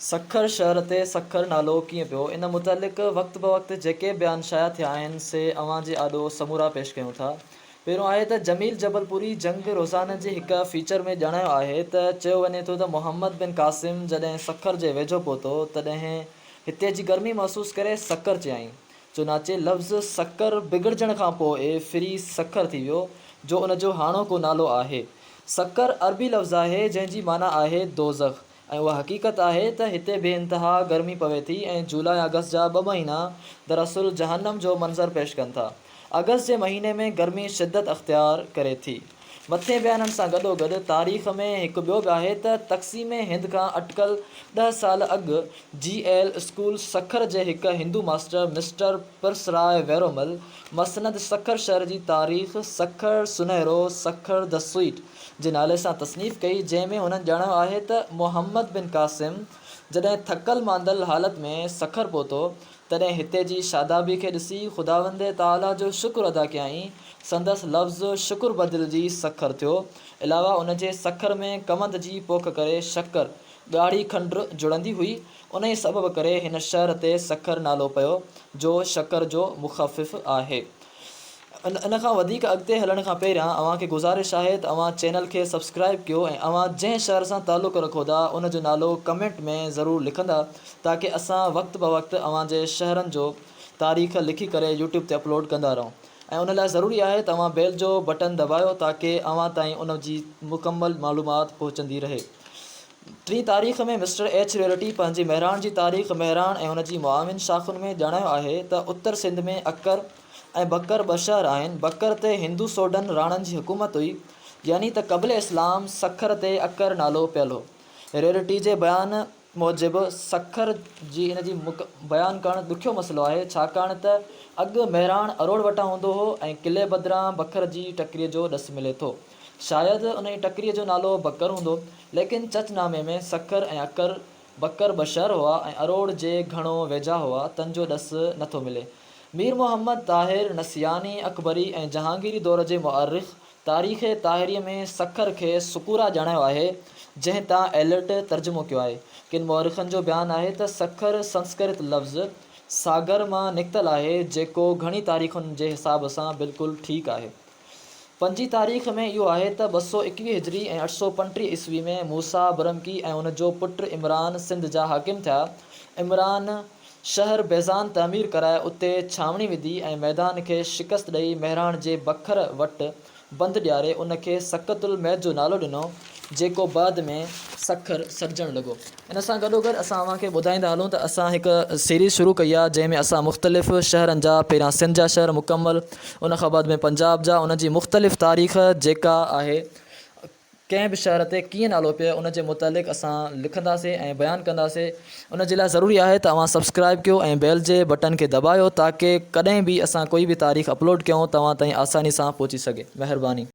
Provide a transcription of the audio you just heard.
सखर शहर ते सखर नालो कीअं पियो इन मुतालिक़ वक़्त ब वक़्तु जेके बयान शाया थिया आहिनि से अवां जे आॾो समूरा पेश कयूं था। पहिरियों आहे त जमील जबलपुरी जंग रोज़ाना जे हिक फीचर में ॼाणायो आहे त चयो वञे थो त मोहम्मद बिन क़ासिम जॾहिं सखर जे वेझो पहुतो तॾहिं हिते जी गर्मी महसूस करे सकर चयाईं। चुनाचे लफ़्ज़ सकर बिगड़जण खां पोइ फिरी सखर थी वियो जो उन जो हाणोको नालो आहे। सकर अरबी लफ़्ज़ आहे जंहिंजी माना आहे दोज़ख ऐं उहा हक़ीक़त आहे त हिते बेइंतहा गर्मी पवे थी ऐं जुलाई अगस्त जा 2 महीना दरअसल जहन्नम जो मंज़र पेश कनि था। अगस्त जे महीने में गर्मी शिद्दत अख़्तियार करे थी। मथे बयाननि सां गॾोगॾु तारीख़ में हिकु ॿियो बि आहे त तक़सीम हिंद खां अटकल 10 साल अॻु GL स्कूल सखर जे हिकु हिंदू मास्टर मिस्टर परसराय वेरोमल मसनद सखर शहर जी तारीख़ सखर सुनहरो सखर द स्वीट जे नाले सां तसनीफ़ कई, जंहिंमें हुननि ॼाणायो आहे त मोहम्मद बिन क़ासिम जॾहिं थकल मांदल हालत में सखर पहुतो तॾहिं हिते जी शादाबी खे ॾिसी ख़ुदावंद ताला जो शुक्र अदा कयाईं। संदसि लफ़्ज़ शुक्र बदिलजी सखर थियो। अलावा उन जे सखर में कमंद जी पोख करे शक्कर ॻाढ़ी खंड जुड़ंदी हुई। उन ई सबब करे हिन शहर ते सखर नालो पियो जो शक्कर जो मुख़फ़िफ़ आहे। इन खां वधीक अॻिते हलण खां पहिरियां अव्हांखे गुज़ारिश आहे त अव्हां चैनल खे सब्सक्राइब कयो ऐं अव्हां जंहिं शहर सां ताल्लुक़ रखो था उन जो नालो कमेंट में ज़रूरु लिखंदा ताकी असां वक़्त ब वक़्तु अव्हां जे शहरनि जो तारीख़ लिखी करे यूट्यूब ते अपलोड कंदा रहूं। ऐं उन लाइ ज़रूरी आहे त अव्हां बेल जो बटन दबायो ताकी अव्हां ताईं उन जी मुकमल मालूमात पहुचंदी रहे। 3 तारीख़ में मिस्टर H रियलिटी पंहिंजी महिराण जी तारीख़ महिराण ऐं उन जी मुआविन शाख़ुनि में ॼाणायो आहे त उत्तर सिंध में अकर ऐं बकर ॿ शहर आहिनि। बकर ते हिंदू सोडन राणनि जी हुकूमत हुई, यानी त क़ब्ल इस्लाम सखर ते अकर नालो पियल हो। रियलिटी जे बयान मूजिबि सखर जी इन जी बयानु करणु ॾुखियो मसइलो आहे छाकाणि त अॻु महिराण अरोड़ वटां हूंदो हो ऐं किले बदिरां बकर जी टकरीअ जो ॾसु मिले थो। शायदि उन जी टकरीअ जो नालो बकर हूंदो, लेकिन चचनामे में सखर ऐं अकर बकर ॿ शहर हुआ ऐं अरोड़ जे घणो वेझा हुआ, तन जो ॾसु नथो मिले। मीर मोहम्मद ताहिर नसियानी अकबरी ऐं जहांगीरी दौर जे मुअर्रिख़ तारीख़ ताहिरीअ में सखर खे सुकूरा ॼाणायो आहे, जंहिं तां एलर्ट तर्जुमो कयो आहे। किन मुअर्रिख़नि जो बयानु आहे त सखर संस्कृत लफ़्ज़ सागर मां निकितल आहे, जेको घणी तारीख़ुनि जे हिसाब सां बिल्कुलु ठीकु आहे। 5 तारीख़ में इहो आहे त 221 हिजरी ऐं 835 ईस्वी में मूसा बरमकी ऐं उन जो पुटु इमरान सिंध जा हाकिम थिया। इमरान शहर बेज़ान तमीर कराए उते छावनी विधी ऐं मैदान खे शिकस्त ॾेई महिराण जे बखर वटि बंदि ॾियारे उन खे सकतुल मैद जो नालो ॾिनो, जेको बाद में सखर सॾिजणु लॻो। इन सां गॾोगॾु असां अव्हांखे ॿुधाईंदा हलूं त असां हिकु सीरीज़ शुरू कई आहे जंहिंमें असां मुख़्तलिफ़ शहरनि जा पहिरियां सिंध जा शहर मुकमल, उन खां बाद में पंजाब जा उन जी मुख़्तलिफ़ तारीख़ जेका आहे कंहिं बि शहर ते कीअं नालो पियो उन जे मुतालिक़ असां लिखंदासीं ऐं बयानु कंदासीं। उन जे लाइ ज़रूरी आहे त अव्हां सब्सक्राइब कयो ऐं बेल जे बटन खे दबायो ताकी कॾहिं बि असां कोई बि तारीख़ अपलोड कयूं तव्हां ताईं आसानी सां पहुची सघे। महिरबानी।